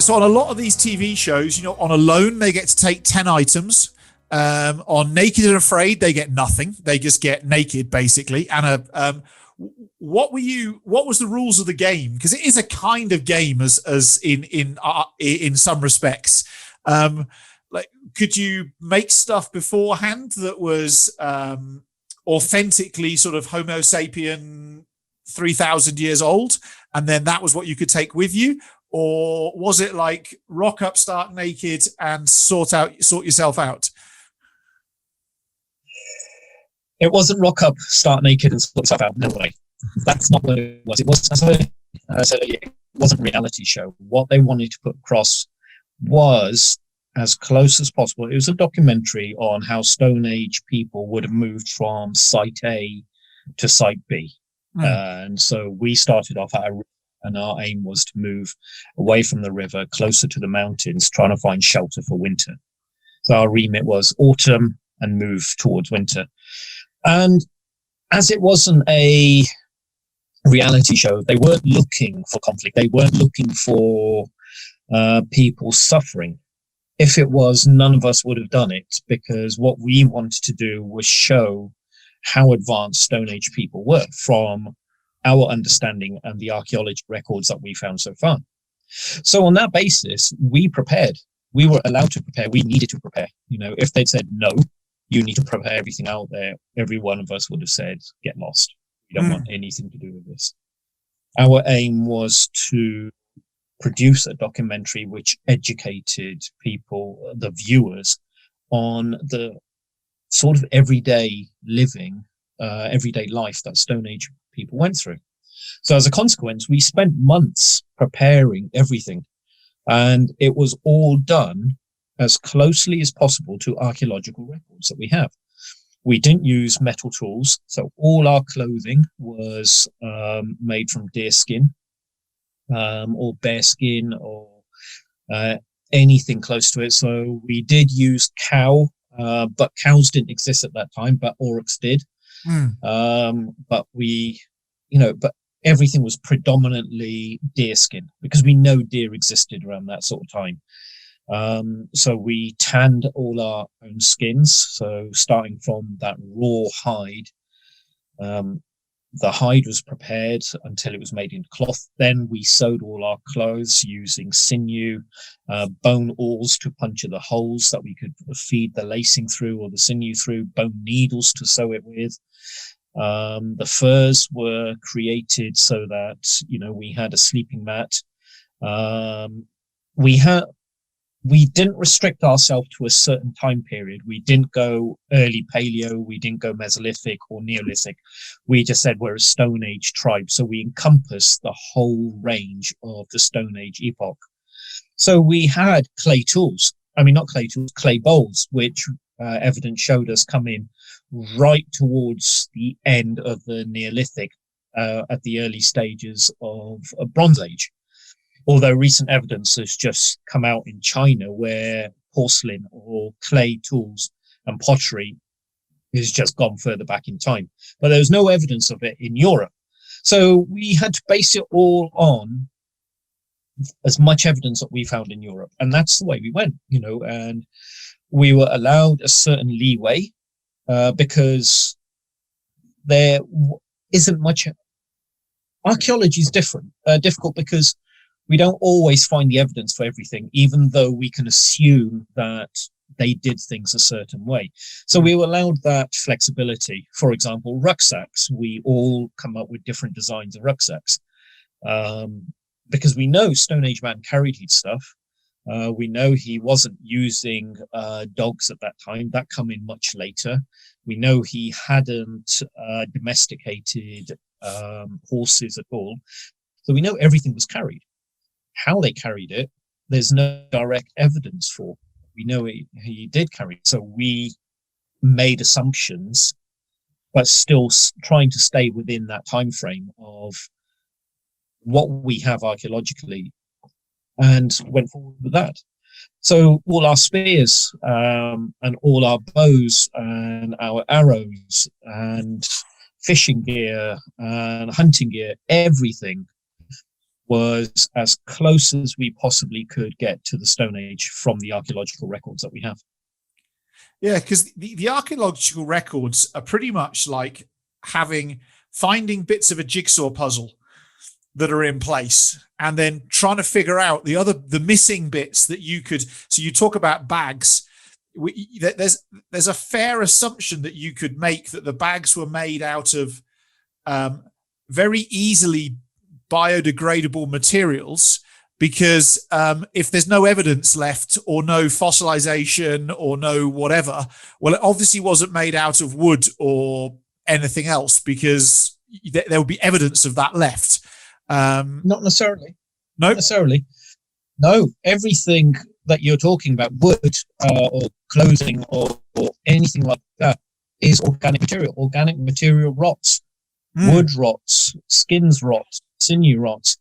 So on a lot of these TV shows, on Alone, they get to take 10 items. On Naked and Afraid, they get nothing. They just get naked, basically. And what was the rules of the game? Because it is a kind of game as in some respects. Like, could you make stuff beforehand that was authentically sort of Homo sapien 3,000 years old, and then that was what you could take with you? Or was it like rock up, start naked, and sort yourself out? It wasn't rock up, start naked, and sort yourself out. No way. That's not what it was. It was, it wasn't a reality show. What they wanted to put across was as close as possible. It was a documentary on how Stone Age people would have moved from site A to site B. And so we started off at a river, and our aim was to move away from the river, closer to the mountains, trying to find shelter for winter. So our remit was autumn and move towards winter. And as it wasn't a reality show, they weren't looking for conflict. They weren't looking for people suffering. If it was, none of us would have done it, because what we wanted to do was show how advanced Stone Age people were from our understanding and the archaeology records that we found so far. So on that basis, we prepared. We were allowed to prepare. We needed to prepare. If they'd said, no, you need to prepare everything out there, every one of us would have said, get lost. We don't want anything to do with this. Our aim was to produce a documentary which educated people, the viewers, on the sort of everyday living, everyday life that Stone Age people went through. So as a consequence, we spent months preparing everything, and it was all done as closely as possible to archaeological records that we have. We didn't use metal tools, so all our clothing was made from deer skin, or bear skin, or anything close to it. So we did use cow, but cows didn't exist at that time, but aurochs did. But but everything was predominantly deer skin, because we know deer existed around that sort of time. So we tanned all our own skins. So starting from that raw hide, the hide was prepared until it was made into cloth. Then we sewed all our clothes using sinew, bone awls to puncture the holes that we could feed the lacing through, or the sinew through, bone needles to sew it with. The furs were created so that, we had a sleeping mat. We didn't restrict ourselves to a certain time period. We didn't go early Paleo, we didn't go Mesolithic or Neolithic. We just said we're a Stone Age tribe. So we encompassed the whole range of the Stone Age epoch. So we had clay tools. Not clay tools, clay bowls, which evidence showed us come in right towards the end of the Neolithic, at the early stages of a Bronze Age. Although recent evidence has just come out in China where porcelain or clay tools and pottery has just gone further back in time. But there was no evidence of it in Europe. So we had to base it all on as much evidence that we found in Europe. And that's the way we went, and we were allowed a certain leeway, because there isn't much. Archaeology is difficult because we don't always find the evidence for everything, even though we can assume that they did things a certain way. So we were allowed that flexibility. For example, rucksacks. We all come up with different designs of rucksacks, because we know Stone Age man carried his stuff. We know he wasn't using dogs at that time. That come in much later. We know he hadn't domesticated horses at all. So we know everything was carried. How they carried it, there's no direct evidence for. We know he did carry it. So we made assumptions, but still trying to stay within that time frame of what we have archaeologically, and went forward with that. So all our spears, and all our bows and our arrows and fishing gear and hunting gear, everything was as close as we possibly could get to the Stone Age from the archaeological records that we have. Yeah, because the archaeological records are pretty much like finding bits of a jigsaw puzzle that are in place and then trying to figure out the missing bits that you could. So you talk about bags. There's a fair assumption that you could make that the bags were made out of very easily biodegradable materials, because if there's no evidence left or no fossilization or no whatever, well, it obviously wasn't made out of wood or anything else, because there would be evidence of that left. Not necessarily. No, Not necessarily. No, everything that you're talking about, wood or clothing or anything like that, is organic material. Organic material rots. Wood rots, skins rot, sinew rots.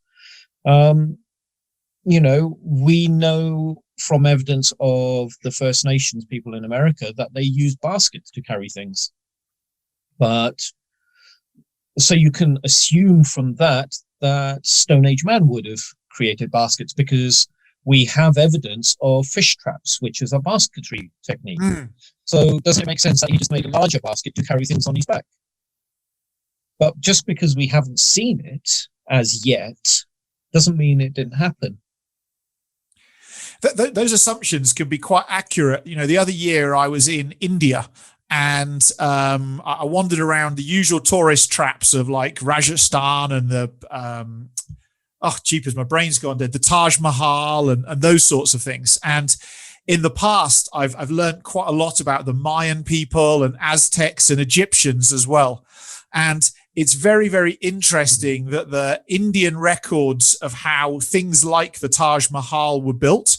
We know from evidence of the First Nations people in America that they use baskets to carry things. But so you can assume from that Stone Age man would have created baskets, because we have evidence of fish traps, which is a basketry technique. So does it make sense that he just made a larger basket to carry things on his back? But just because we haven't seen it as yet doesn't mean it didn't happen. Those assumptions can be quite accurate. The other year I was in India, and I wandered around the usual tourist traps of like Rajasthan and the jeepers, my brain's gone dead, the Taj Mahal and those sorts of things. And in the past, I've learned quite a lot about the Mayan people and Aztecs and Egyptians as well. And it's very, very interesting that the Indian records of how things like the Taj Mahal were built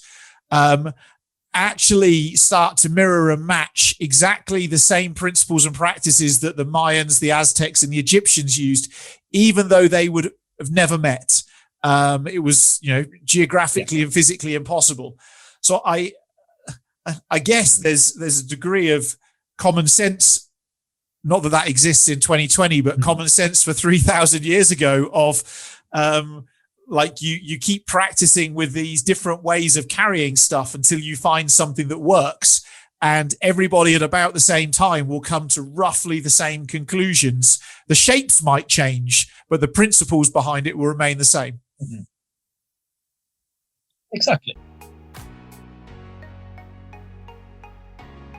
actually start to mirror and match exactly the same principles and practices that the Mayans, the Aztecs, and the Egyptians used, even though they would have never met. It was, geographically and physically impossible. So I guess there's a degree of common sense. Not that exists in 2020, but common sense for 3,000 years ago of you keep practicing with these different ways of carrying stuff until you find something that works. And everybody at about the same time will come to roughly the same conclusions. The shapes might change, but the principles behind it will remain the same. Exactly.